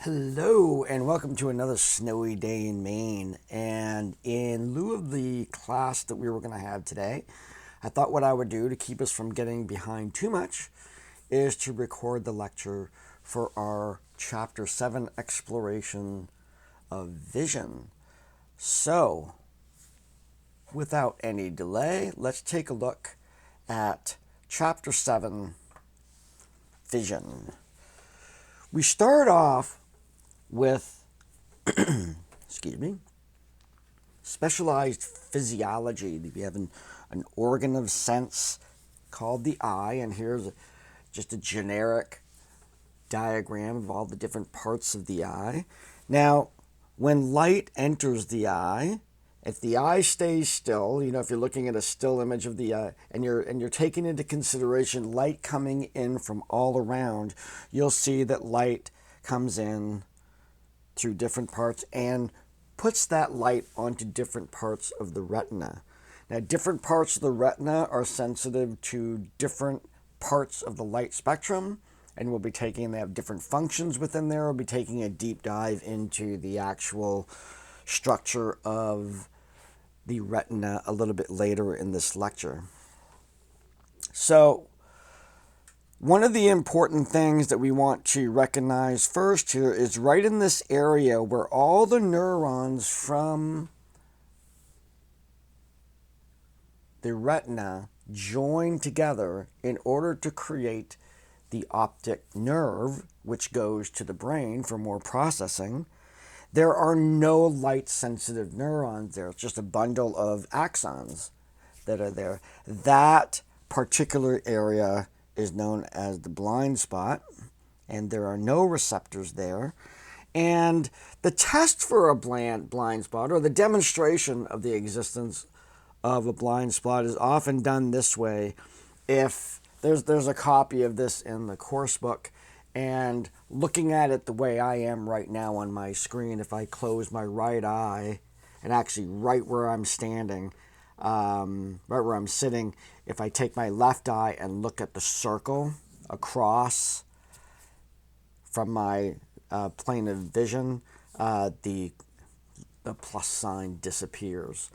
Hello and welcome to another snowy day in Maine. And in lieu of the class that we were going to have today, I thought what I would do to keep us from getting behind too much is to record the lecture for our Chapter 7 exploration of vision. So, without any delay, let's take a look at Chapter 7, Vision. We start off with specialized physiology. We have an organ of sense called the eye, and here's just a generic diagram of all the different parts of the eye. Now, when light enters the eye, if the eye stays still, if you're looking at a still image of the eye and you're taking into consideration light coming in from all around, you'll see that light comes in through different parts and puts that light onto different parts of the retina. Now, different parts of the retina are sensitive to different parts of the light spectrum, and they have different functions within there. We'll be taking a deep dive into the actual structure of the retina a little bit later in this lecture. So, one of the important things that we want to recognize first here is right in this area where all the neurons from the retina join together in order to create the optic nerve, which goes to the brain for more processing. There are no light-sensitive neurons there. It's just a bundle of axons that are there. That particular area is known as the blind spot, and there are no receptors there. And the test for a blind spot, or the demonstration of the existence of a blind spot, is often done this way. If there's a copy of this in the course book, and looking at it the way I am right now on my screen, if I close my right eye, and actually right where I'm standing, right where I'm sitting, if I take my left eye and look at the circle across from my plane of vision, the plus sign disappears.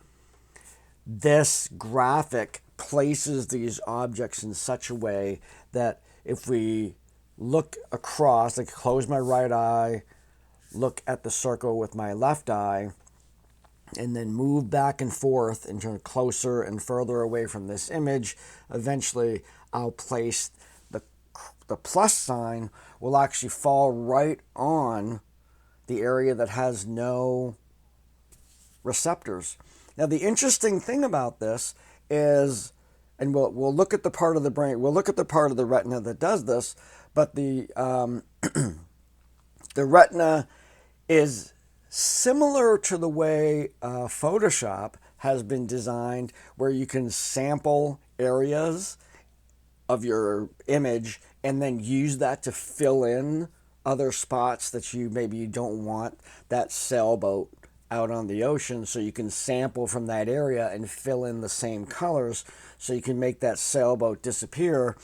This graphic places these objects in such a way that if we look across, like close my right eye, look at the circle with my left eye, and then move back and forth and turn closer and further away from this image, eventually I'll place the plus sign will actually fall right on the area that has no receptors. Now, the interesting thing about this is, and we'll look at the part of the brain, we'll look at the part of the retina that does this, but the retina is similar to the way Photoshop has been designed, where you can sample areas of your image and then use that to fill in other spots that maybe you don't want that sailboat out on the ocean, so you can sample from that area and fill in the same colors so you can make that sailboat disappear.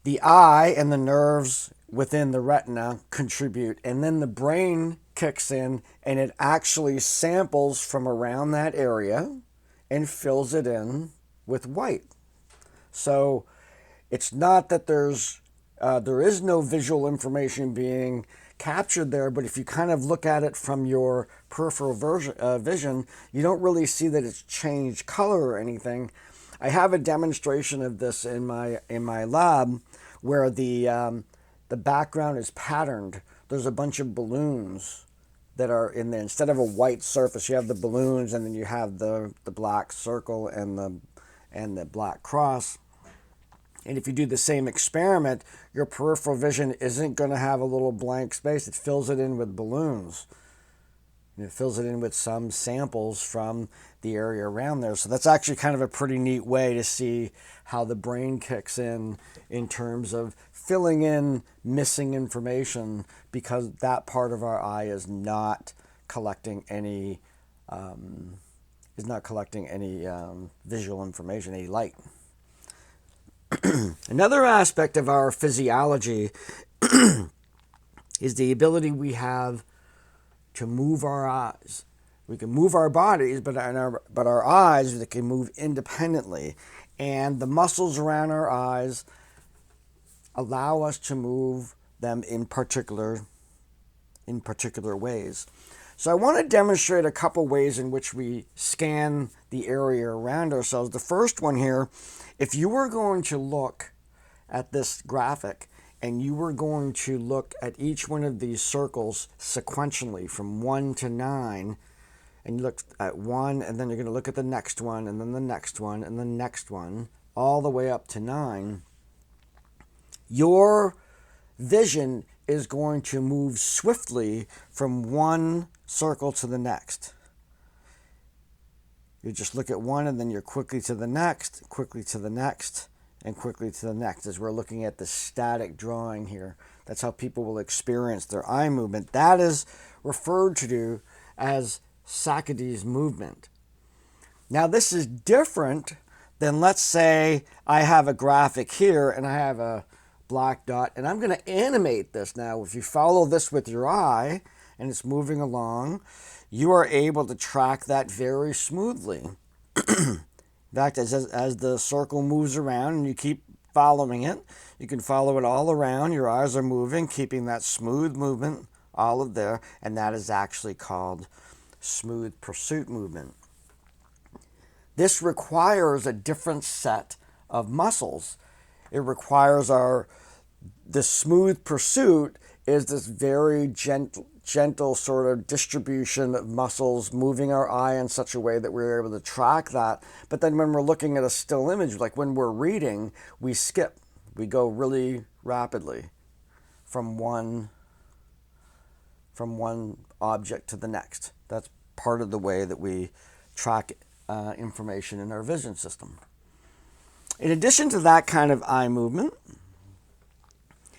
The eye and the nerves within the retina contribute, and then the brain kicks in and it actually samples from around that area and fills it in with white. So it's not that there is no visual information being captured there, but if you kind of look at it from your peripheral vision, you don't really see that it's changed color or anything. I have a demonstration of this in my lab where the background is patterned. There's a bunch of balloons that are in there. Instead of a white surface, you have the balloons, and then you have the black circle and the black cross. And if you do the same experiment, your peripheral vision isn't going to have a little blank space. It fills it in with balloons. And it fills it in with some samples from the area around there. So that's actually kind of a pretty neat way to see how the brain kicks in terms of filling in missing information, because that part of our eye is not collecting any visual information, any light. Another aspect of our physiology is the ability we have to move our eyes. We can move our bodies, but our eyes, they can move independently. And the muscles around our eyes allow us to move them in particular ways. So I want to demonstrate a couple ways in which we scan the area around ourselves. The first one here, if you were going to look at this graphic and you were going to look at each one of these circles sequentially from 1 to 9, and you look at 1, and then you're going to look at the next one, and then the next one, and the next one, all the way up to 9, your vision is going to move swiftly from one circle to the next. You just look at one, and then you're quickly to the next, quickly to the next, and quickly to the next, as we're looking at the static drawing here. That's how people will experience their eye movement. That is referred to as Saccade's movement. Now, this is different than, let's say, I have a graphic here and I have a black dot, and I'm going to animate this now. If you follow this with your eye and it's moving along, you are able to track that very smoothly. In fact, as the circle moves around and you keep following it, you can follow it all around. Your eyes are moving, keeping that smooth movement all of there, and that is actually called smooth pursuit movement. This requires a different set of muscles. It requires the smooth pursuit is this very gentle sort of distribution of muscles moving our eye in such a way that we're able to track that. But then when we're looking at a still image, like when we're reading, we skip. We go really rapidly from one object to the next. That's part of the way that we track information in our vision system. In addition to that kind of eye movement,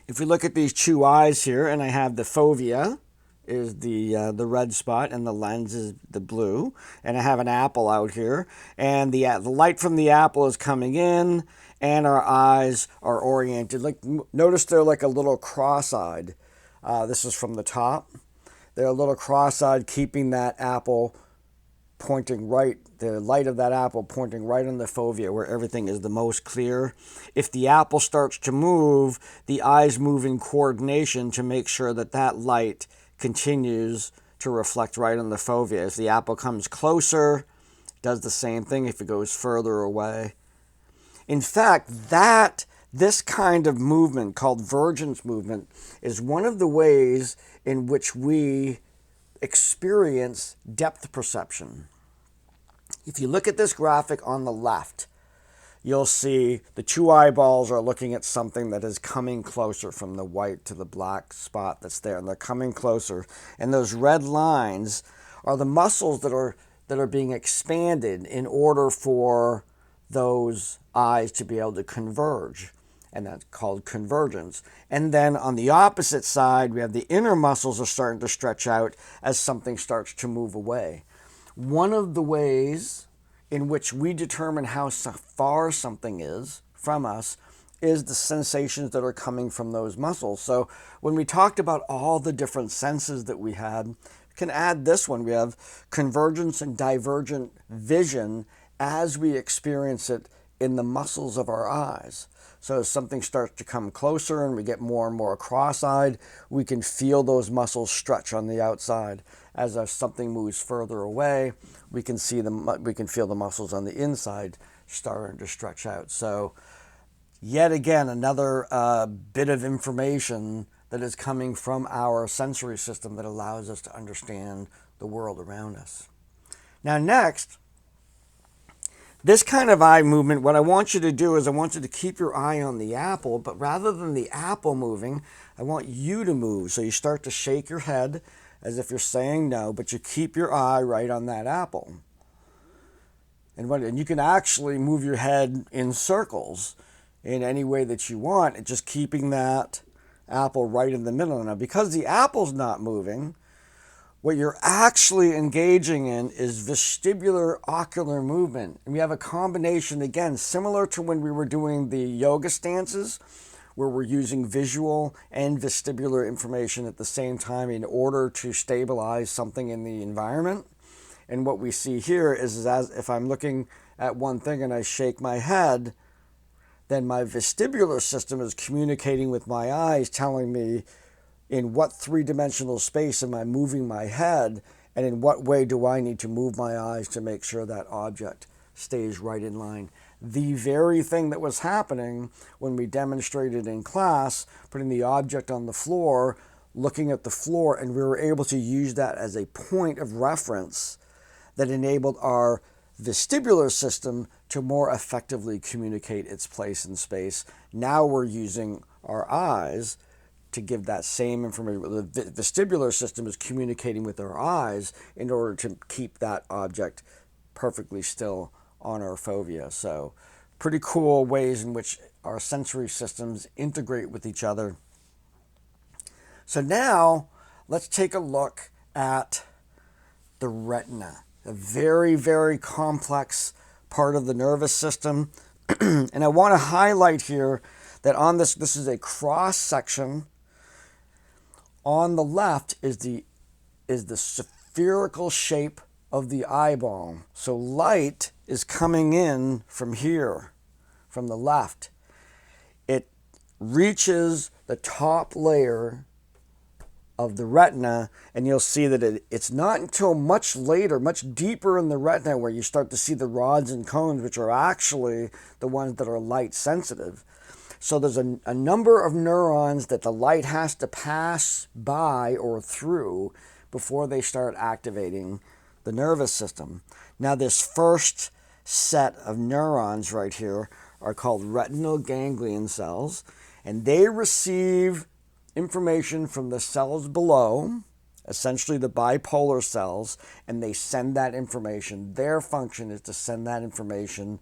if we look at these two eyes here, and I have the fovea is the red spot, and the lens is the blue, and I have an apple out here, and the light from the apple is coming in, and our eyes are oriented. Like, notice they're like a little cross-eyed. This is from the top. They're a little cross-eyed, keeping that apple pointing right, the light of that apple pointing right on the fovea where everything is the most clear. If the apple starts to move, the eyes move in coordination to make sure that that light continues to reflect right on the fovea. As the apple comes closer, it does the same thing if it goes further away. In fact, this kind of movement, called vergence movement, is one of the ways in which we experience depth perception. If you look at this graphic on the left, you'll see the two eyeballs are looking at something that is coming closer from the white to the black spot that's there, and they're coming closer. And those red lines are the muscles that are being expanded in order for those eyes to be able to converge. And that's called convergence. And then on the opposite side, we have the inner muscles are starting to stretch out as something starts to move away. One of the ways in which we determine how far something is from us is the sensations that are coming from those muscles. So when we talked about all the different senses that we had, we can add this one. We have convergence and divergent vision as we experience it in the muscles of our eyes. So as something starts to come closer and we get more and more cross-eyed, we can feel those muscles stretch on the outside. As something moves further away, we can feel the muscles on the inside starting to stretch out. So yet again, another bit of information that is coming from our sensory system that allows us to understand the world around us. Now next, this kind of eye movement, what I want you to do is I want you to keep your eye on the apple, but rather than the apple moving, I want you to move. So you start to shake your head as if you're saying no, but you keep your eye right on that apple. And you can actually move your head in circles in any way that you want, just keeping that apple right in the middle. Now, because the apple's not moving, what you're actually engaging in is vestibular ocular movement. And we have a combination, again, similar to when we were doing the yoga stances, where we're using visual and vestibular information at the same time in order to stabilize something in the environment. And what we see here is as if I'm looking at one thing and I shake my head, then my vestibular system is communicating with my eyes, telling me in what three-dimensional space am I moving my head, and in what way do I need to move my eyes to make sure that object stays right in line. The very thing that was happening when we demonstrated in class, putting the object on the floor, looking at the floor, and we were able to use that as a point of reference that enabled our vestibular system to more effectively communicate its place in space. Now we're using our eyes to give that same information. The vestibular system is communicating with our eyes in order to keep that object perfectly still on our fovea. So pretty cool ways in which our sensory systems integrate with each other. So now let's take a look at the retina, a very, very complex part of the nervous system. And I want to highlight here that on this is a cross section. On the left is the spherical shape of the eyeball. So light is coming in from here, from the left. It reaches the top layer of the retina, and you'll see that it's not until much later, much deeper in the retina, where you start to see the rods and cones, which are actually the ones that are light sensitive. So there's a number of neurons that the light has to pass by or through before they start activating the nervous system. Now this first set of neurons right here are called retinal ganglion cells, and they receive information from the cells below, essentially the bipolar cells, and they send that information. Their function is to send that information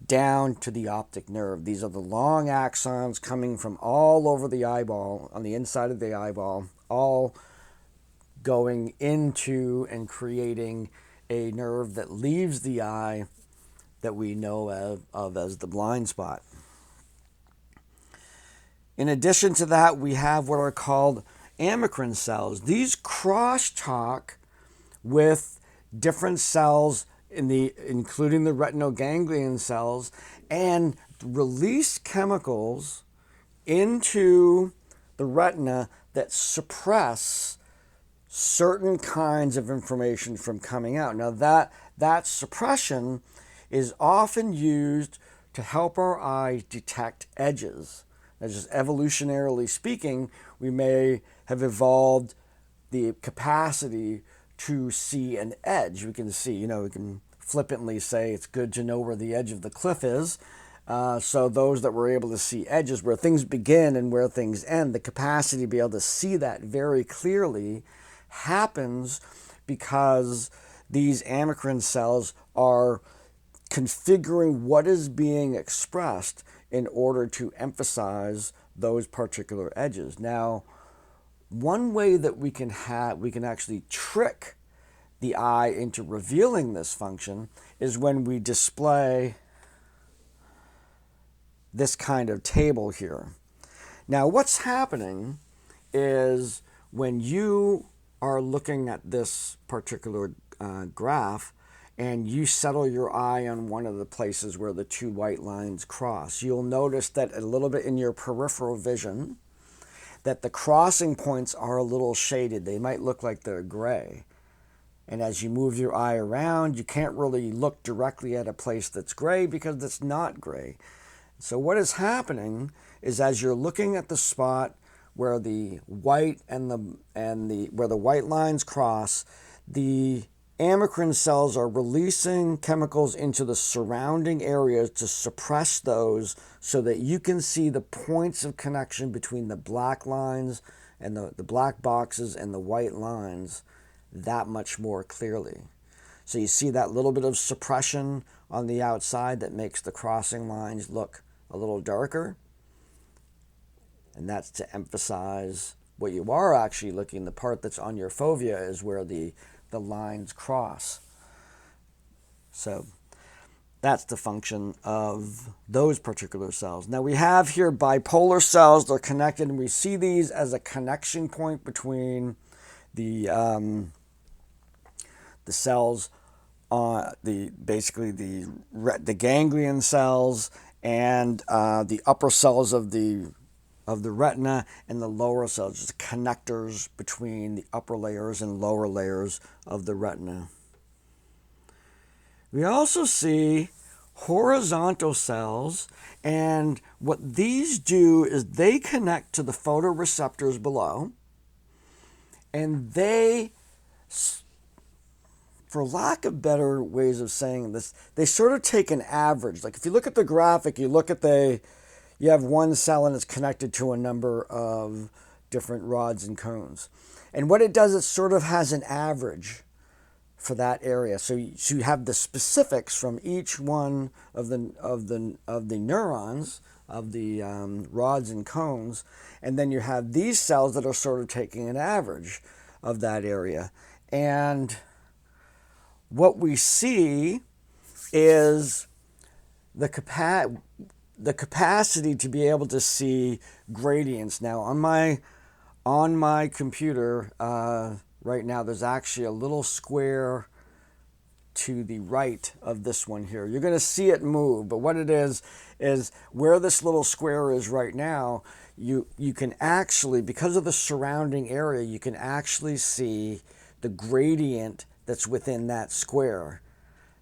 down to the optic nerve. These are the long axons coming from all over the eyeball, on the inside of the eyeball, all going into and creating a nerve that leaves the eye that we know of as the blind spot. In addition to that, we have what are called amacrine cells. These crosstalk with different cells including the retinal ganglion cells, and release chemicals into the retina that suppress certain kinds of information from coming out. Now that suppression is often used to help our eyes detect edges. Now, just evolutionarily speaking, we may have evolved the capacity to see an edge. We can see, we can flippantly say it's good to know where the edge of the cliff is. So those that were able to see edges, where things begin and where things end, the capacity to be able to see that very clearly happens because these amacrine cells are configuring what is being expressed in order to emphasize those particular edges. Now, one way that we can actually trick the eye into revealing this function is when we display this kind of table here. Now, what's happening is when you are looking at this particular graph and you settle your eye on one of the places where the two white lines cross, you'll notice that a little bit in your peripheral vision that the crossing points are a little shaded. They might look like they're gray. And as you move your eye around, you can't really look directly at a place that's gray because it's not gray. So what is happening is as you're looking at the spot where the white where the white lines cross, the amacrine cells are releasing chemicals into the surrounding areas to suppress those so that you can see the points of connection between the black lines and the black boxes and the white lines that much more clearly. So you see that little bit of suppression on the outside that makes the crossing lines look a little darker. And that's to emphasize what you are actually looking. The part that's on your fovea is where the lines cross. So That's the function of those particular cells. Now we have here bipolar cells. They're connected, and we see these as a connection point between the cells, basically the ganglion cells and the upper cells of the retina and the lower cells, just connectors between the upper layers and lower layers of the retina. We also see horizontal cells, and what these do is they connect to the photoreceptors below, and they, for lack of better ways of saying this, they sort of take an average. Like if you look at the graphic, you have one cell and it's connected to a number of different rods and cones. And what it does, it sort of has an average for that area. So you have the specifics from each one of the neurons, of the rods and cones, and then you have these cells that are sort of taking an average of that area. And what we see is the capacity to be able to see gradients. Now on my computer right now, there's actually a little square to the right of this one here. You're going to see it move, but what it is where this little square is right now, you can actually, because of the surrounding area, you can actually see the gradient that's within that square.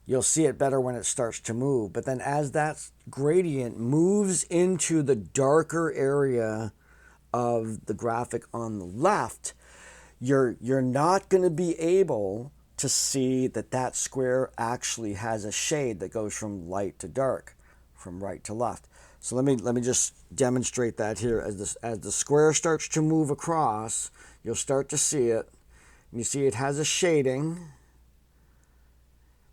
You'll see it better when it starts to move, but then as that gradient moves into the darker area of the graphic on the left, you're not going to be able to see that square actually has a shade that goes from light to dark, from right to left. So let me just demonstrate that here. As the square starts to move across, you'll start to see it. And you see it has a shading,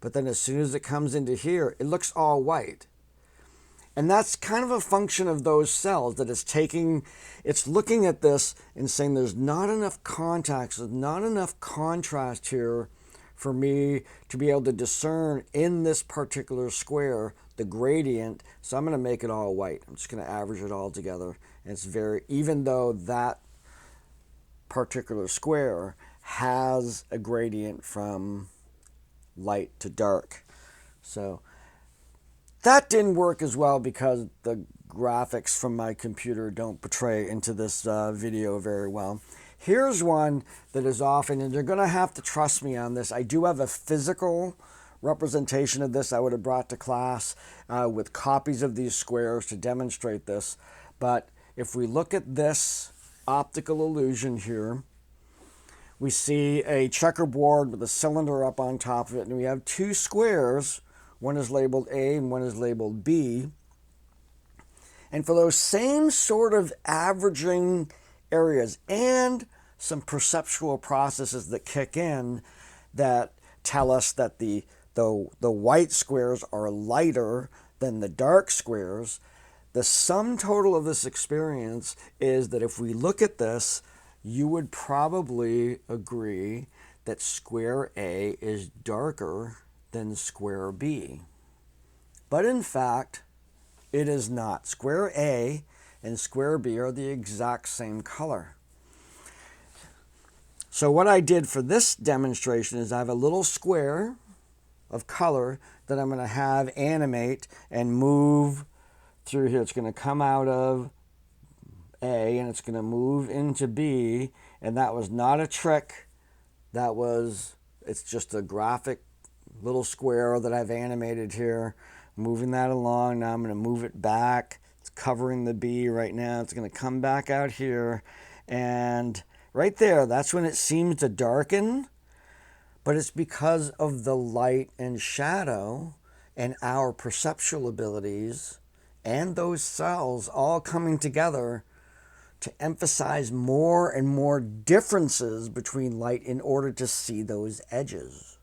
but then as soon as it comes into here, it looks all white. And that's kind of a function of those cells, that it's looking at this and saying there's not enough contacts, there's not enough contrast here for me to be able to discern in this particular square the gradient. So I'm going to make it all white. I'm just going to average it all together. And it's even though that particular square has a gradient from light to dark. So that didn't work as well because the graphics from my computer don't portray into this video very well. Here's one that is often, and you're going to have to trust me on this. I do have a physical representation of this I would have brought to class with copies of these squares to demonstrate this. But if we look at this optical illusion here, we see a checkerboard with a cylinder up on top of it, and we have two squares. One is labeled A and one is labeled B. And for those same sort of averaging areas and some perceptual processes that kick in that tell us that the white squares are lighter than the dark squares, the sum total of this experience is that if we look at this, you would probably agree that square A is darker than square B. But in fact, it is not. Square A and square B are the exact same color. So what I did for this demonstration is I have a little square of color that I'm going to have animate and move through here. It's going to come out of A and it's going to move into B, and that was not a trick. It's just a graphic little square that I've animated here, moving that along. Now I'm going to move it back. It's covering the B right now. It's going to come back out here, and right there, that's when it seems to darken, but it's because of the light and shadow and our perceptual abilities and those cells all coming together to emphasize more and more differences between light in order to see those edges.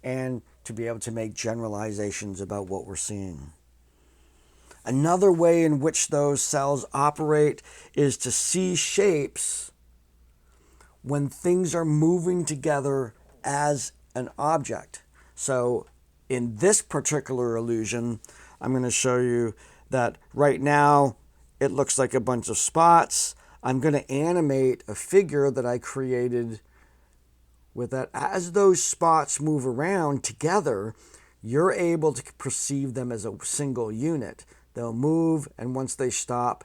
And to be able to make generalizations about what we're seeing. Another way in which those cells operate is to see shapes when things are moving together as an object. So In this particular illusion, I'm going to show you that right now it looks like a bunch of spots. I'm going to animate a figure that I created with that. As those spots move around together, you're able to perceive them as a single unit. They'll move, and once they stop,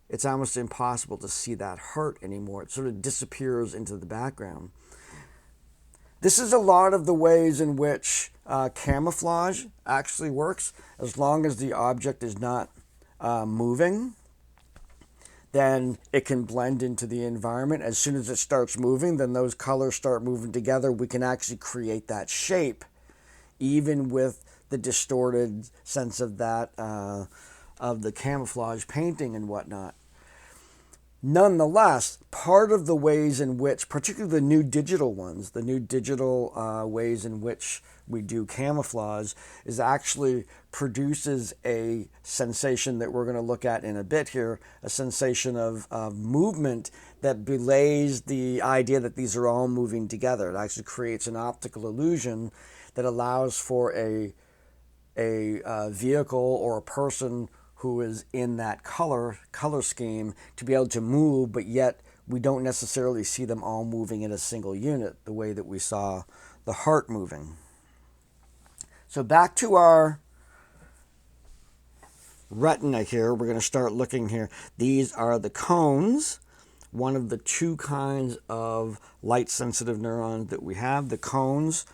it's almost impossible to see that heart anymore. It sort of disappears into the background. This is a lot of the ways in which camouflage actually works. As long as the object is not moving, then it can blend into the environment. As soon as it starts moving, then those colors start moving together. We can actually create that shape, even with the distorted sense of that, of the camouflage painting and whatnot. Nonetheless, part of the ways in which, particularly the new digital ones, the new digital ways in which we do camouflage, is actually produces a sensation that we're going to look at in a bit here, a sensation of movement that belays the idea that these are all moving together. It actually creates an optical illusion that allows for a vehicle or a person who is in that color scheme to be able to move, but yet we don't necessarily see them all moving in a single unit the way that we saw the heart moving. So back to our retina here, we're going to start looking here. These are the cones, one of the two kinds of light-sensitive neurons that we have, the cones.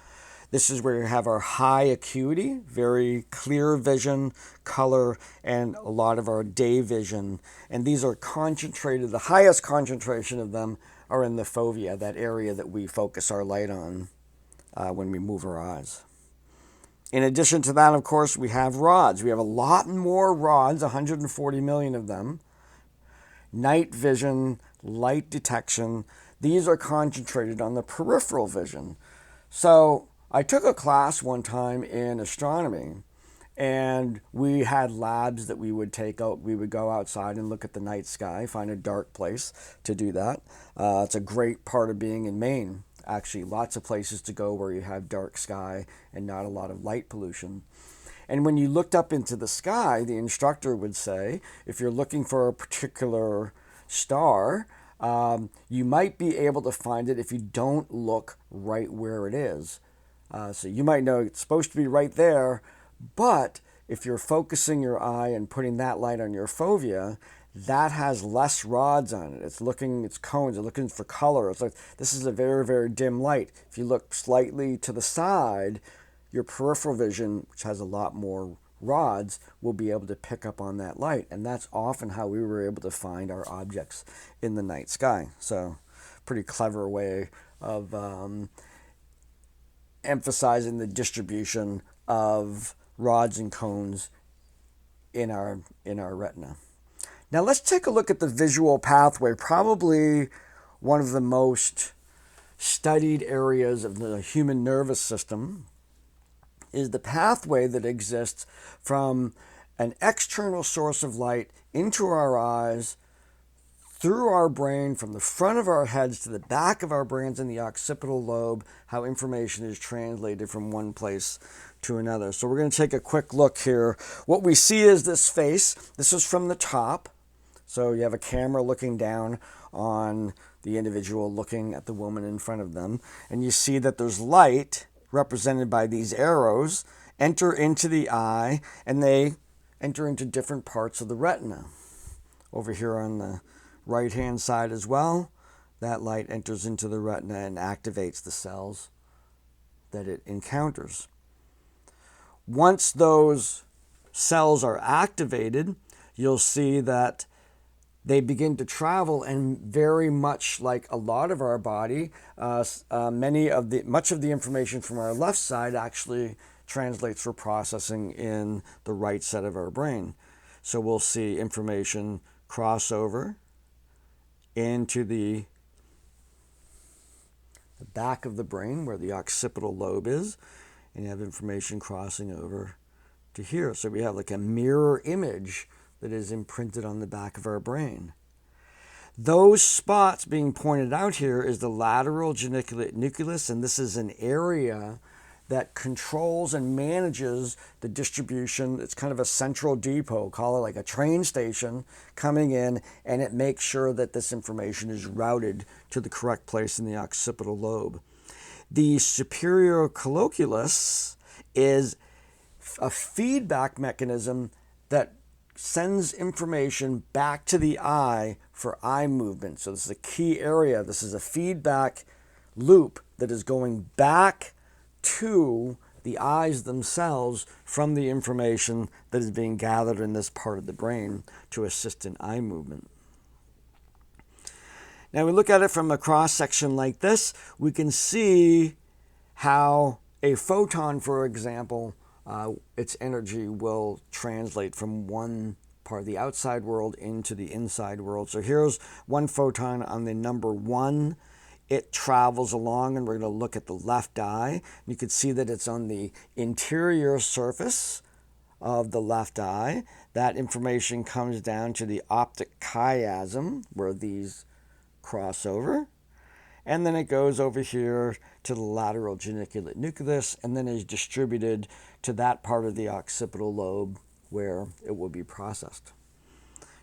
This is where you have our high acuity, very clear vision, color, and a lot of our day vision. And these are concentrated, the highest concentration of them are in the fovea, that area that we focus our light on when we move our eyes. In addition to that, of course, we have rods. We have a lot more rods, 140 million of them. Night vision, light detection, these are concentrated on the peripheral vision. So I took a class one time in astronomy, and we had labs that we would take out. We would go outside and look at the night sky, find a dark place to do that. It's a great part of being in Maine. Actually, lots of places to go where you have dark sky and not a lot of light pollution. And when you looked up into the sky, the instructor would say, if you're looking for a particular star, you might be able to find it if you don't look right where it is. So you might know it's supposed to be right there, but if you're focusing your eye and putting that light on your fovea, that has less rods on it. It's cones, it's looking for color. It's like, this is a very, very dim light. If you look slightly to the side, your peripheral vision, which has a lot more rods, will be able to pick up on that light. And that's often how we were able to find our objects in the night sky. So pretty clever way of emphasizing the distribution of rods and cones in our retina. Now let's take a look at the visual pathway, probably one of the most studied areas of the human nervous system is the pathway that exists from an external source of light into our eyes, through our brain, from the front of our heads to the back of our brains in the occipital lobe, how information is translated from one place to another. So we're going to take a quick look here. What we see is this face. This is from the top. So you have a camera looking down on the individual looking at the woman in front of them. And you see that there's light represented by these arrows enter into the eye, and they enter into different parts of the retina. Over here on the right-hand side as well, that light enters into the retina and activates the cells that it encounters. Once those cells are activated, you'll see that they begin to travel, and very much like a lot of our body, much of the information from our left side actually translates for processing in the right side of our brain. So we'll see information cross over into the back of the brain where the occipital lobe is, and you have information crossing over to here. So we have like a mirror image that is imprinted on the back of our brain. Those spots being pointed out here is the lateral geniculate nucleus, and this is an area that controls and manages the distribution. It's kind of a central depot, call it like a train station coming in, and it makes sure that this information is routed to the correct place in the occipital lobe. The superior colloculus is a feedback mechanism that sends information back to the eye for eye movement. So this is a key area. This is a feedback loop that is going back to the eyes themselves from the information that is being gathered in this part of the brain to assist in eye movement. Now we look at it from a cross section like this, we can see how a photon, for example, its energy will translate from one part of the outside world into the inside world. So here's one photon on the number 1. It travels along, and we're going to look at the left eye. You can see that it's on the interior surface of the left eye. That information comes down to the optic chiasm, where these cross over. And then it goes over here to the lateral geniculate nucleus, and then is distributed to that part of the occipital lobe where it will be processed.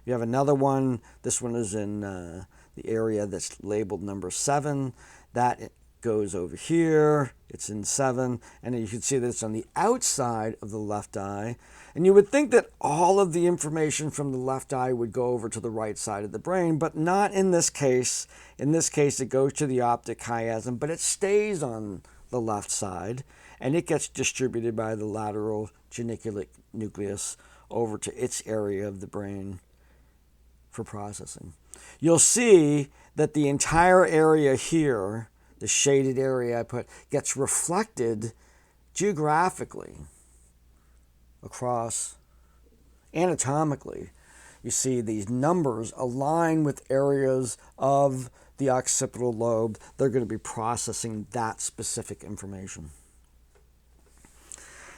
You have another one. This one is in the area that's labeled number 7. That goes over here. It's in 7. And you can see that it's on the outside of the left eye. And you would think that all of the information from the left eye would go over to the right side of the brain, but not in this case. In this case, it goes to the optic chiasm, but it stays on the left side, and it gets distributed by the lateral geniculate nucleus over to its area of the brain for processing. You'll see that the entire area here, the shaded area I put, gets reflected geographically across anatomically. You see these numbers align with areas of the occipital lobe. They're going to be processing that specific information.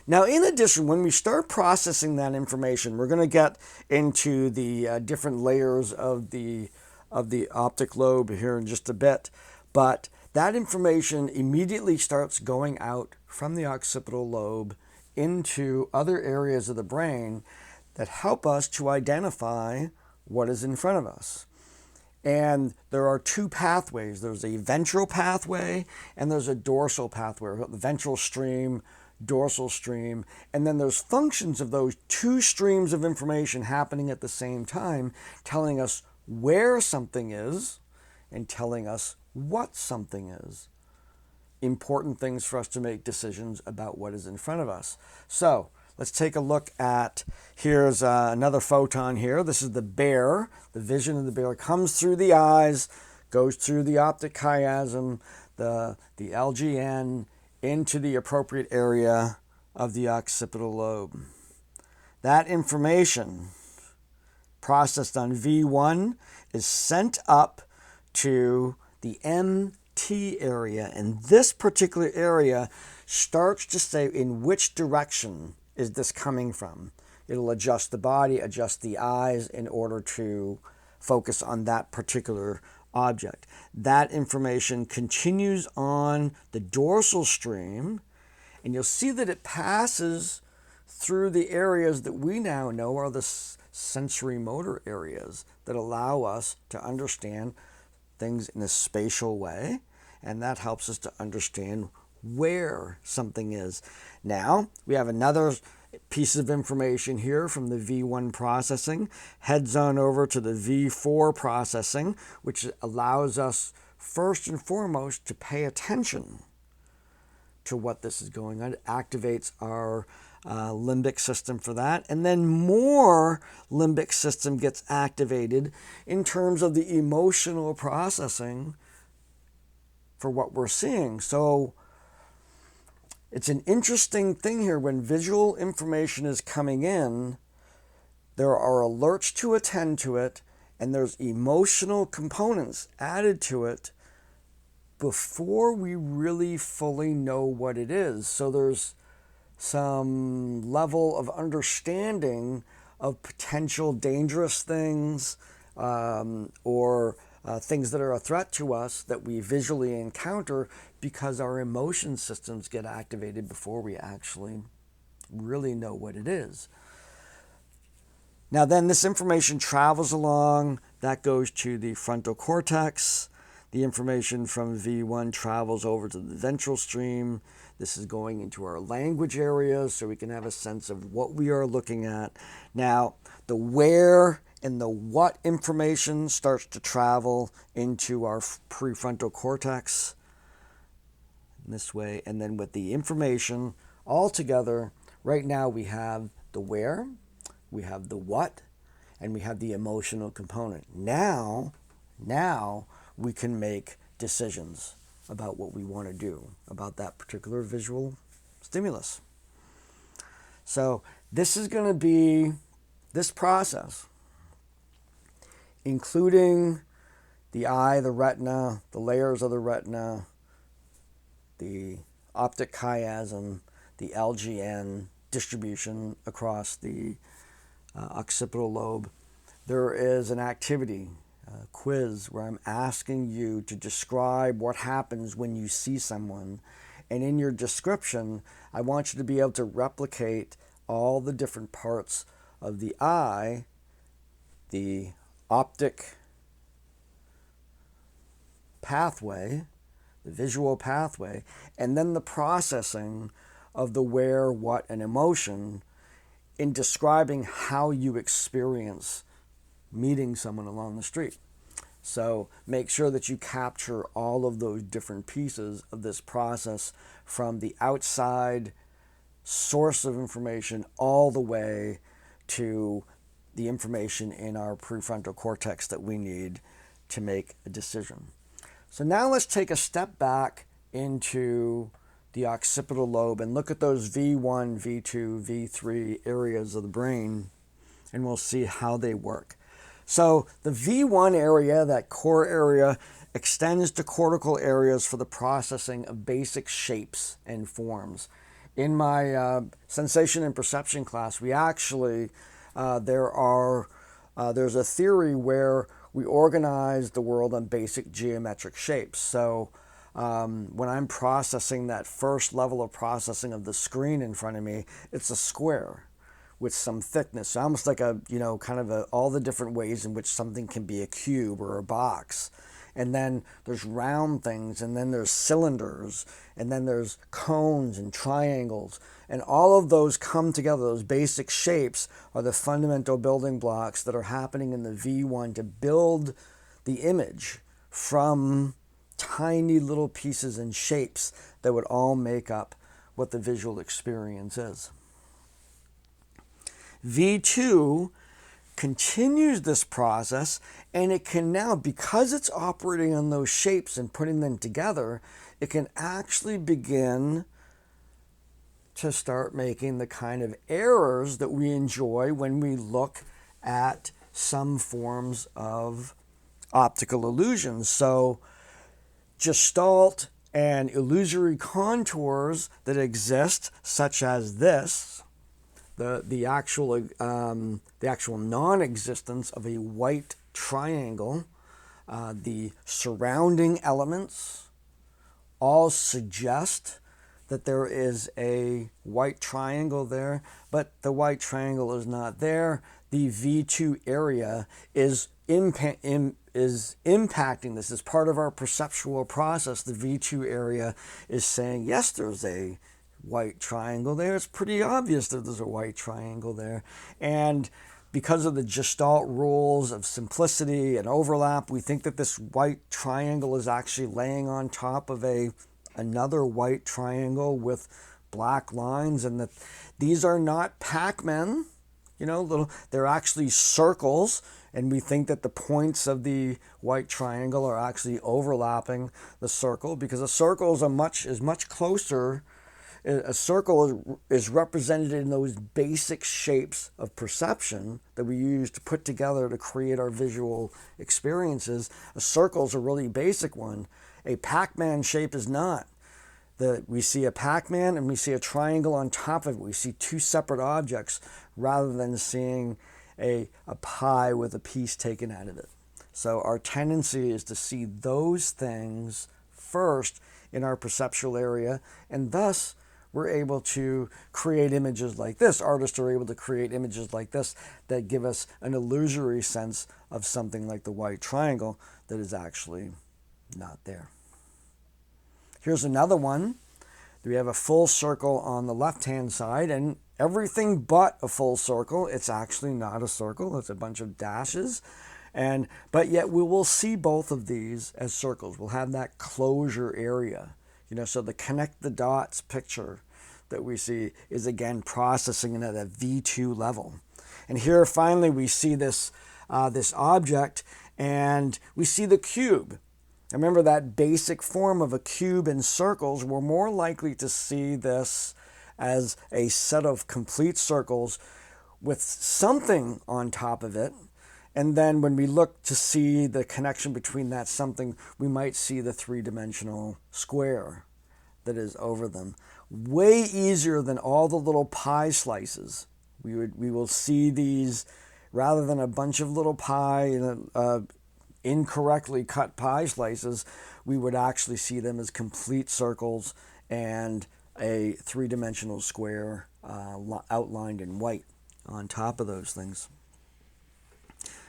Now, in addition, when we start processing that information, we're going to get into the different layers of the optic lobe here in just a bit. But that information immediately starts going out from the occipital lobe into other areas of the brain that help us to identify what is in front of us. And there are 2 pathways. There's a ventral pathway and there's a dorsal pathway, the ventral stream, dorsal stream, and then there's functions of those 2 streams of information happening at the same time, telling us where something is and telling us what something is. Important things for us to make decisions about what is in front of us. So let's take a look at, here's another photon here. This is the bear. The vision of the bear comes through the eyes, goes through the optic chiasm, the LGN, into the appropriate area of the occipital lobe. That information processed on V1 is sent up to the MT area, and this particular area starts to say in which direction is this coming from. It'll adjust the body, adjust the eyes in order to focus on that particular object. That information continues on the dorsal stream, and you'll see that it passes through the areas that we now know are the sensory motor areas that allow us to understand things in a spatial way, and that helps us to understand where something is. Now, we have another piece of information here from the V1 processing, heads on over to the V4 processing, which allows us first and foremost to pay attention to what this is going on. It activates our limbic system for that, and then more limbic system gets activated in terms of the emotional processing for what we're seeing. So it's an interesting thing here. When visual information is coming in, there are alerts to attend to it, and there's emotional components added to it before we really fully know what it is. So there's some level of understanding of potential dangerous things or things that are a threat to us that we visually encounter because our emotion systems get activated before we actually really know what it is. Now then this information travels along, that goes to the frontal cortex. The information from V1 travels over to the ventral stream. This is going into our language areas so we can have a sense of what we are looking at. Now, the where and the what information starts to travel into our prefrontal cortex in this way. And then with the information all together, right now we have the where, we have the what, and we have the emotional component. Now we can make decisions about what we want to do about that particular visual stimulus. So this is going to be this process, including the eye, the retina, the layers of the retina, the optic chiasm, the LGN distribution across the occipital lobe. There is an activity, quiz, where I'm asking you to describe what happens when you see someone. And in your description, I want you to be able to replicate all the different parts of the eye, the optic pathway, the visual pathway, and then the processing of the where, what, and emotion in describing how you experience meeting someone along the street. So make sure that you capture all of those different pieces of this process from the outside source of information all the way to the information in our prefrontal cortex that we need to make a decision. So now let's take a step back into the occipital lobe and look at those V1, V2, V3 areas of the brain, and we'll see how they work. So the V1 area, that core area, extends to cortical areas for the processing of basic shapes and forms. In my sensation and perception class, we actually, there's a theory where we organize the world on basic geometric shapes. So when I'm processing that first level of processing of the screen in front of me, it's a square with some thickness, almost like all the different ways in which something can be a cube or a box. And then there's round things, and then there's cylinders, and then there's cones and triangles. And all of those come together. Those basic shapes are the fundamental building blocks that are happening in the V1 to build the image from tiny little pieces and shapes that would all make up what the visual experience is. V2 continues this process, and it can now, because it's operating on those shapes and putting them together, it can actually begin to start making the kind of errors that we enjoy when we look at some forms of optical illusions. So gestalt and illusory contours that exist, such as this, the actual non-existence of a white triangle, the surrounding elements all suggest that there is a white triangle there, but the white triangle is not there. The V2 area is impacting this as part of our perceptual process. The V2 area is saying, yes, there's a white triangle there. It's pretty obvious that there's a white triangle there. And because of the Gestalt rules of simplicity and overlap, we think that this white triangle is actually laying on top of another white triangle with black lines, and that these are not Pac-Men, they're actually circles, and we think that the points of the white triangle are actually overlapping the circle, because a circle is much closer. A circle is represented in those basic shapes of perception that we use to put together to create our visual experiences. A circle is a really basic one. A Pac-Man shape is not. We see a Pac-Man and we see a triangle on top of it. We see two separate objects rather than seeing a pie with a piece taken out of it. So our tendency is to see those things first in our perceptual area, and thus we're able to create images like this. Artists are able to create images like this that give us an illusory sense of something like the white triangle that is actually not there. Here's another one. We have a full circle on the left-hand side, and everything but a full circle. It's actually not a circle. It's a bunch of dashes. But yet we will see both of these as circles. We'll have that closure area. So the connect the dots picture that we see is again processing at a V2 level. And here finally we see this object, and we see the cube. Remember that basic form of a cube in circles. We're more likely to see this as a set of complete circles with something on top of it. And then when we look to see the connection between that something, we might see the three-dimensional square that is over them. Way easier than all the little pie slices. We will see these rather than a bunch of little pie, incorrectly cut pie slices. We would actually see them as complete circles and a three-dimensional square outlined in white on top of those things.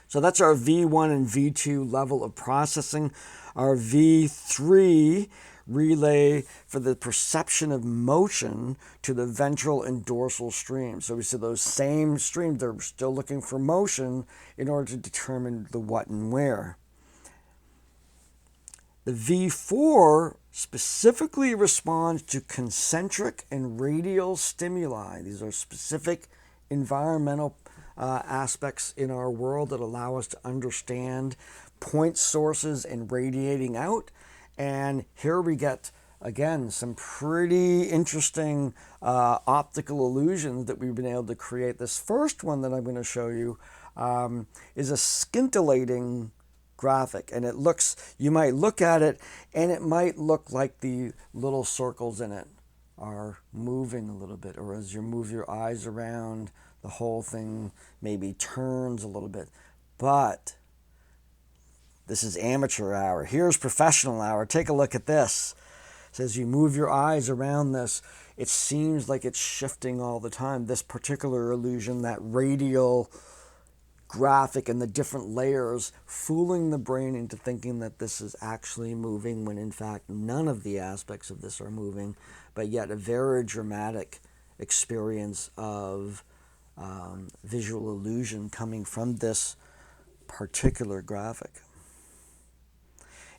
So that's our V1 and V2 level of processing. Our V3 relay for the perception of motion to the ventral and dorsal streams. So we see those same streams. They're still looking for motion in order to determine the what and where. The V4 specifically responds to concentric and radial stimuli. These are specific environmental aspects in our world that allow us to understand point sources and radiating out. And here we get, again, some pretty interesting optical illusions that we've been able to create. This first one that I'm going to show you is a scintillating graphic, and it looks, you might look at it and it might look like the little circles in it are moving a little bit, or as you move your eyes around, the whole thing maybe turns a little bit. But this is amateur hour. Here's professional hour. Take a look at this. It says you move your eyes around this, it seems like it's shifting all the time. This particular illusion, that radial graphic and the different layers, fooling the brain into thinking that this is actually moving when in fact none of the aspects of this are moving, but yet a very dramatic experience of visual illusion coming from this particular graphic.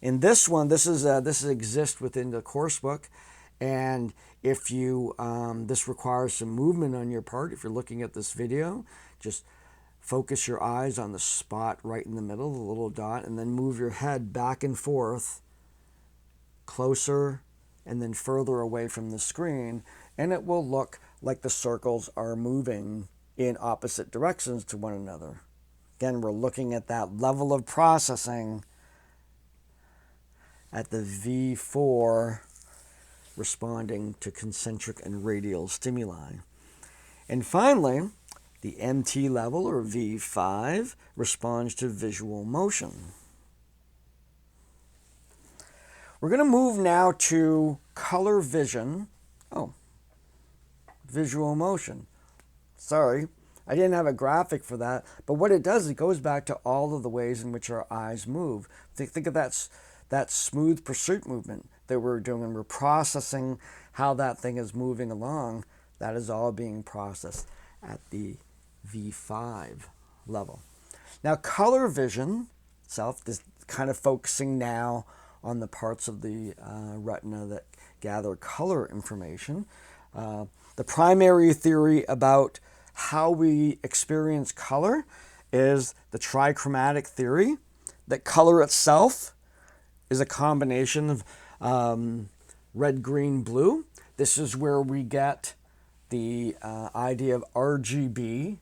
In this one, this exists within the course book, and if you this requires some movement on your part. If you're looking at this video, just focus your eyes on the spot right in the middle, the little dot, and then move your head back and forth, closer and then further away from the screen, and it will look like the circles are moving in opposite directions to one another. Again, we're looking at that level of processing at the V4 responding to concentric and radial stimuli. And finally, the MT level, or V5, responds to visual motion. We're going to move now to color vision. Oh, visual motion. Sorry, I didn't have a graphic for that, but what it does, it goes back to all of the ways in which our eyes move. Think of that smooth pursuit movement that we're doing, and we're processing how that thing is moving along. That is all being processed at the V5 level. Now, color vision itself is kind of focusing now on the parts of the retina that gather color information. The primary theory about how we experience color is the trichromatic theory, that color itself is a combination of red, green, blue. This is where we get the idea of RGB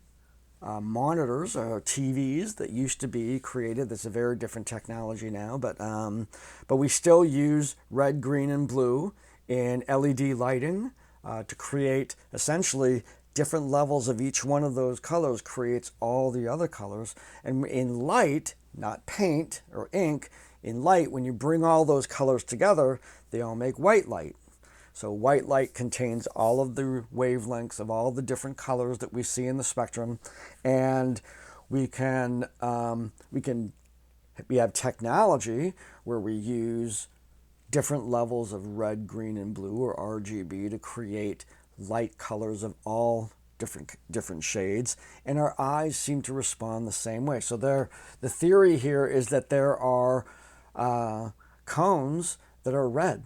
monitors or TVs that used to be created. That's a very different technology now, but we still use red, green, and blue in LED lighting to create essentially different levels of each one of those colors creates all the other colors. And in light, not paint or ink, in light, when you bring all those colors together, they all make white light. So white light contains all of the wavelengths of all the different colors that we see in the spectrum, and we have technology where we use different levels of red, green, and blue, or RGB, to create light colors of all different shades, and our eyes seem to respond the same way. So the theory here is that there are cones that are red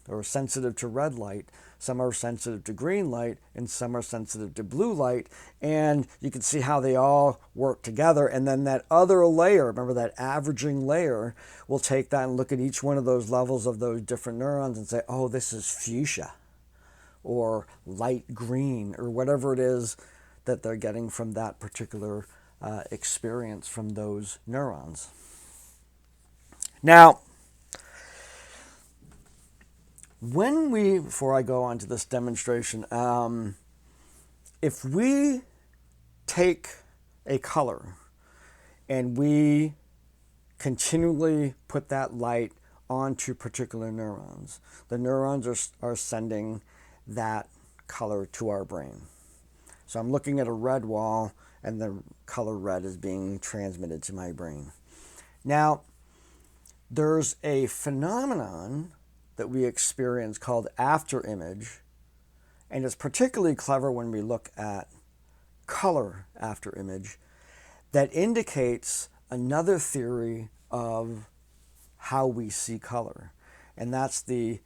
or sensitive to red light. Some are sensitive to green light, and some are sensitive to blue light. And you can see how they all work together. And then that other layer, remember that averaging layer, will take that and look at each one of those levels of those different neurons and say, oh, this is fuchsia or light green, or whatever it is that they're getting from that particular experience from those neurons. Now, before I go on to this demonstration, if we take a color and we continually put that light onto particular neurons, the neurons are sending that color to our brain. So I'm looking at a red wall, and the color red is being transmitted to my brain. Now, there's a phenomenon that we experience called after image, and it's particularly clever when we look at color after image, that indicates another theory of how we see color, and that's the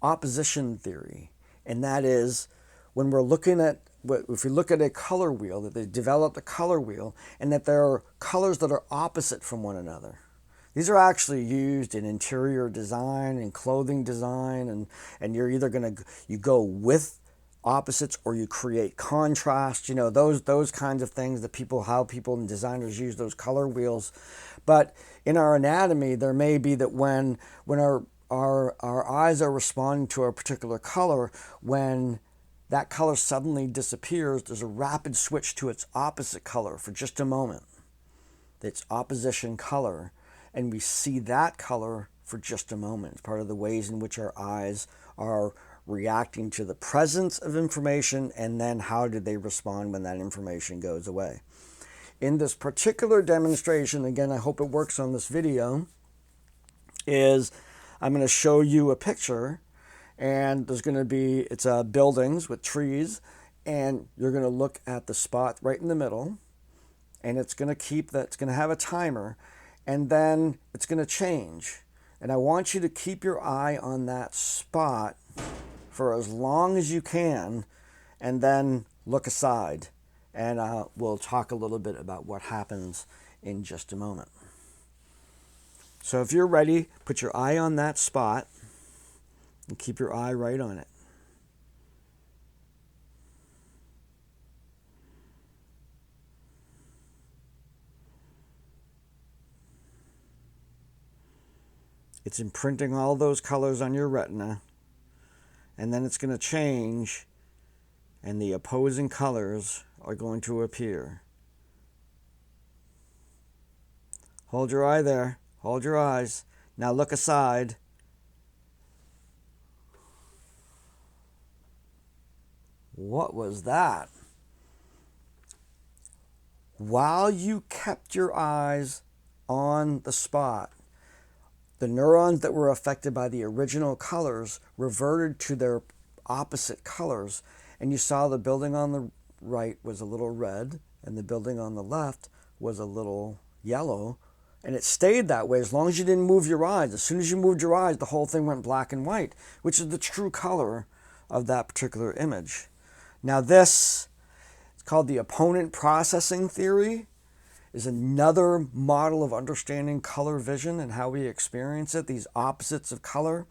opposition theory. And that is, when we're looking at, if we look at a color wheel, that they developed a color wheel, and that there are colors that are opposite from one another. These are actually used in interior design and clothing design, and you're either you go with opposites or you create contrast. You know, those kinds of things that how people and designers use those color wheels. But in our anatomy, there may be that when our eyes are responding to a particular color, when that color suddenly disappears, there's a rapid switch to its opposite color for just a moment. It's opposition color. And we see that color for just a moment. It's part of the ways in which our eyes are reacting to the presence of information, and then how do they respond when that information goes away. In this particular demonstration, again, I hope it works on this video, is I'm going to show you a picture, and there's going to be, it's buildings with trees, and you're going to look at the spot right in the middle, and it's going to have a timer, and then it's going to change. And I want you to keep your eye on that spot for as long as you can, and then look aside. And we'll talk a little bit about what happens in just a moment. So if you're ready, put your eye on that spot and keep your eye right on it. It's imprinting all those colors on your retina, and then it's going to change, and the opposing colors are going to appear. Hold your eye there. Hold your eyes. Now look aside. What was that? While you kept your eyes on the spot, the neurons that were affected by the original colors reverted to their opposite colors, and you saw the building on the right was a little red, and the building on the left was a little yellow, and it stayed that way as long as you didn't move your eyes. As soon as you moved your eyes, the whole thing went black and white, which is the true color of that particular image. Now this, it's called the opponent processing theory, is another model of understanding color vision and how we experience it, these opposites of color.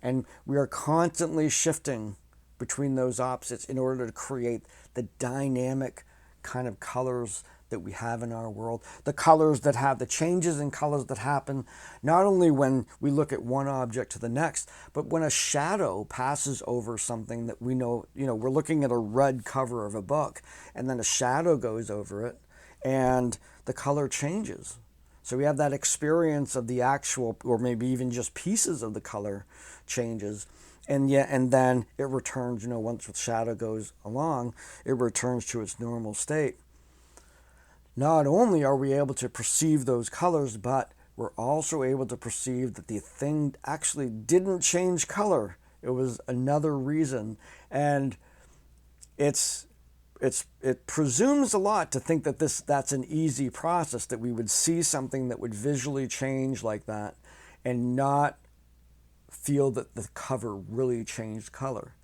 And we are constantly shifting between those opposites in order to create the dynamic kind of colors that we have in our world, the colors that have the changes in colors that happen, not only when we look at one object to the next, but when a shadow passes over something that we know, we're looking at a red cover of a book, and then a shadow goes over it, and the color changes. So we have that experience of the actual, or maybe even just pieces of the color changes. And then it returns, once the shadow goes along, it returns to its normal state. Not only are we able to perceive those colors, but we're also able to perceive that the thing actually didn't change color. It was another reason. And it presumes a lot to think that that's an easy process, that we would see something that would visually change like that and not feel that the cover really changed color.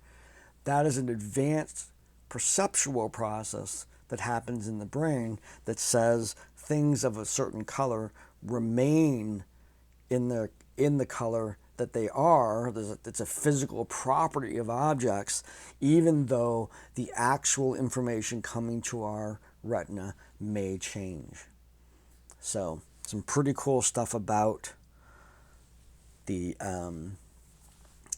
That is an advanced perceptual process that happens in the brain that says things of a certain color remain in the color that they are. It's a physical property of objects, even though the actual information coming to our retina may change. So, some pretty cool stuff about the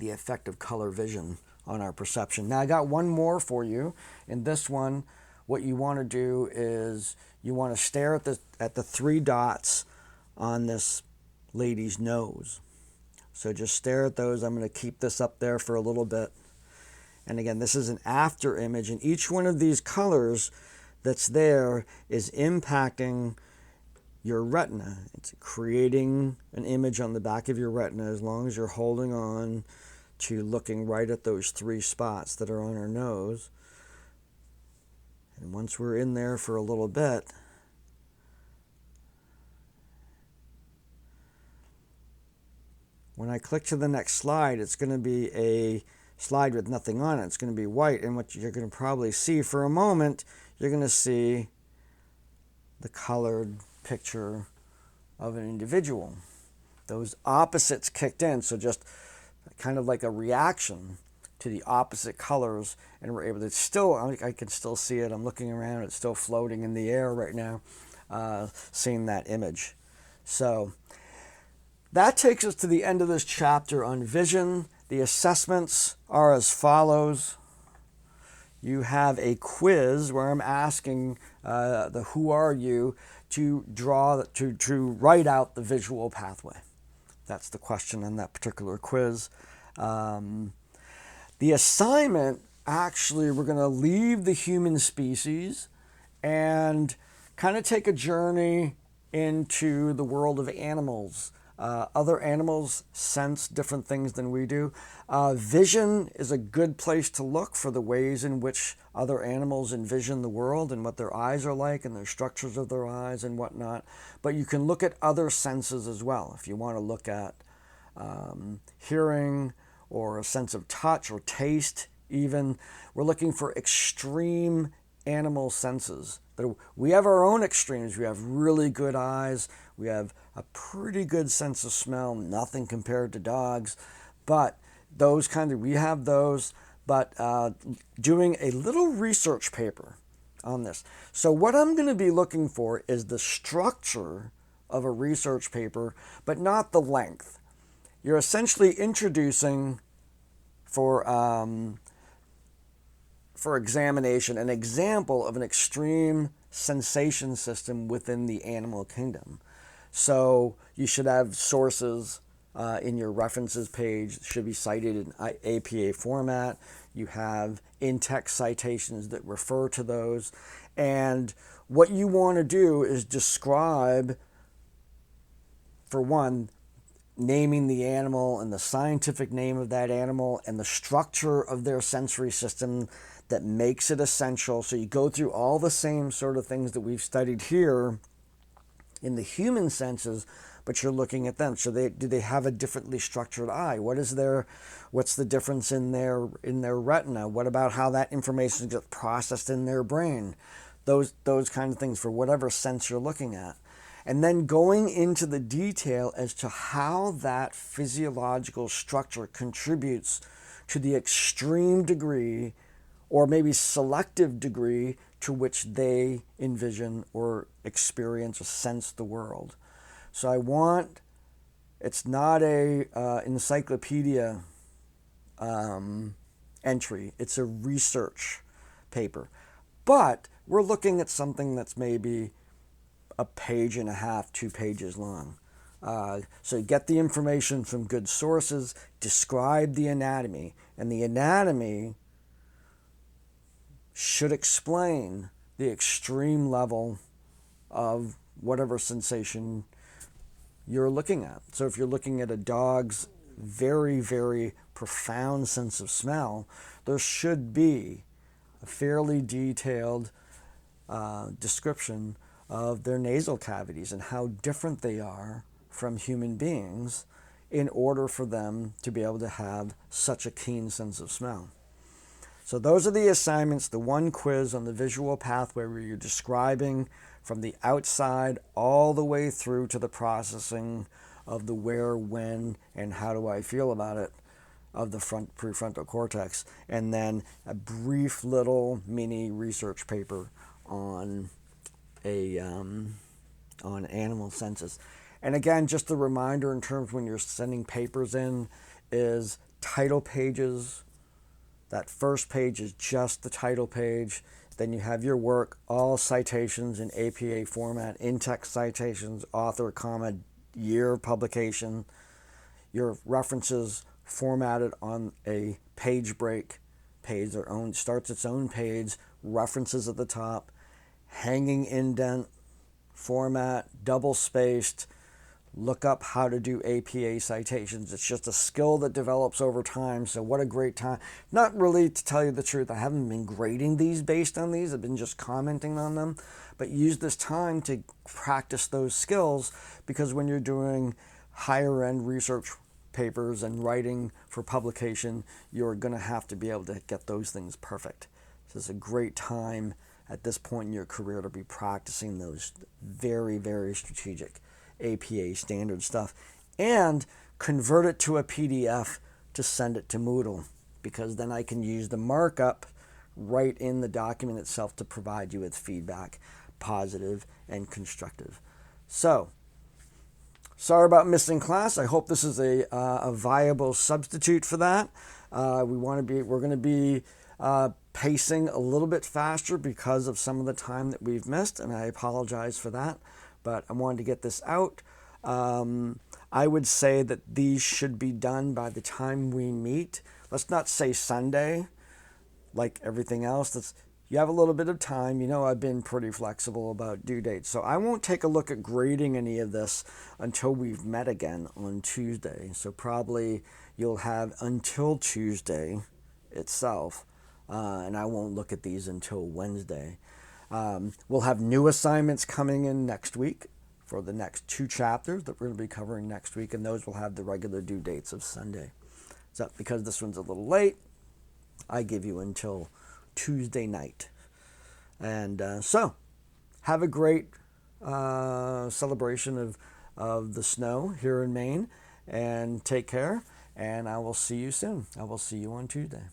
effect of color vision on our perception. Now I got one more for you. In this one, what you want to do is you want to stare at the three dots on this lady's nose. So just stare at those. I'm going to keep this up there for a little bit. And again, this is an after image, and each one of these colors that's there is impacting your retina. It's creating an image on the back of your retina as long as you're holding on to looking right at those three spots that are on our nose. And once we're in there for a little bit, when I click to the next slide, it's going to be a slide with nothing on it. It's going to be white, and what you're going to probably see for a moment, you're going to see the colored picture of an individual. Those opposites kicked in, so just kind of like a reaction to the opposite colors, and we're able to I can still see it. I'm looking around, it's still floating in the air right now, seeing that image. So that takes us to the end of this chapter on vision. The assessments are as follows. You have a quiz where I'm asking the who are you to write out the visual pathway. That's the question on that particular quiz. The assignment, actually, we're going to leave the human species and kind of take a journey into the world of animals. Other animals sense different things than we do. Vision is a good place to look for the ways in which other animals envision the world and what their eyes are like and the structures of their eyes and whatnot. But you can look at other senses as well. If you want to look at hearing or a sense of touch or taste even, we're looking for extreme animal senses. We have our own extremes. We have really good eyes. We have a pretty good sense of smell, nothing compared to dogs. But we have those, but doing a little research paper on this. So what I'm going to be looking for is the structure of a research paper, but not the length. You're essentially introducing for examination an example of an extreme sensation system within the animal kingdom. So you should have sources in your references page, should be cited in APA format. You have in-text citations that refer to those. And what you want to do is describe, for one, naming the animal and the scientific name of that animal and the structure of their sensory system that makes it essential. So you go through all the same sort of things that we've studied here in the human senses, but you're looking at them. So do they have a differently structured eye? What's the difference in their retina? What about how that information gets processed in their brain? Those kind of things for whatever sense you're looking at. And then going into the detail as to how that physiological structure contributes to the extreme degree or maybe selective degree to which they envision or experience or sense the world. So I want, it's not a encyclopedia entry, it's a research paper. But we're looking at something that's maybe a page and a half, 2 pages long. So you get the information from good sources, describe the anatomy, and the anatomy should explain the extreme level of whatever sensation you're looking at. So if you're looking at a dog's very, very profound sense of smell, there should be a fairly detailed description of their nasal cavities and how different they are from human beings in order for them to be able to have such a keen sense of smell. So those are the assignments, the one quiz on the visual pathway where you're describing from the outside all the way through to the processing of the where, when, and how do I feel about it of the prefrontal cortex, and then a brief little mini research paper on animal senses. And again, just a reminder in terms when you're sending papers in is title pages. That first page is just the title page. Then you have your work, all citations in APA format, in-text citations, author, comma, year of publication. Your references formatted on a page break page, starts its own page, references at the top, hanging indent format, double spaced. Look up how to do APA citations. It's just a skill that develops over time. So what a great time. Not really, to tell you the truth, I haven't been grading these based on these. I've been just commenting on them. But use this time to practice those skills, because when you're doing higher end research papers and writing for publication, you're going to have to be able to get those things perfect. So it's a great time at this point in your career to be practicing those very, very strategic APA standard stuff, and convert it to a PDF to send it to Moodle, because then I can use the markup right in the document itself to provide you with feedback, positive and constructive. So, sorry about missing class. I hope this is a viable substitute for that. We're going to be pacing a little bit faster because of some of the time that we've missed, and I apologize for that. But I wanted to get this out. I would say that these should be done by the time we meet. Let's not say Sunday, like everything else. You have a little bit of time. You know, I've been pretty flexible about due dates. So I won't take a look at grading any of this until we've met again on Tuesday. So probably you'll have until Tuesday itself. And I won't look at these until Wednesday. We'll have new assignments coming in next week for the next 2 chapters that we're going to be covering next week, and those will have the regular due dates of Sunday. So because this one's a little late, I give you until Tuesday night. And so have a great celebration of the snow here in Maine, and take care, and I will see you soon. I will see you on Tuesday.